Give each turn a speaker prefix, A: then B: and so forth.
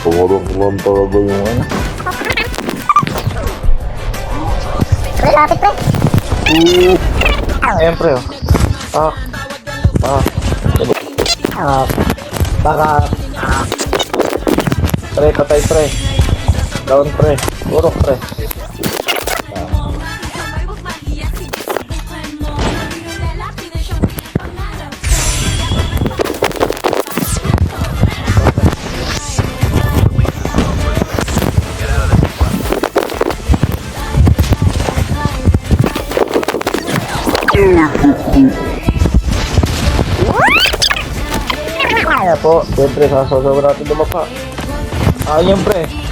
A: Parang talaga yung ano.
B: Pre, lapit pre.
A: Ayan pre, oh. Baka. Pre, patay pre. Down pre. Urok pre. Kaya po, siyempre sasasawa natin lumapa. Ayun pre.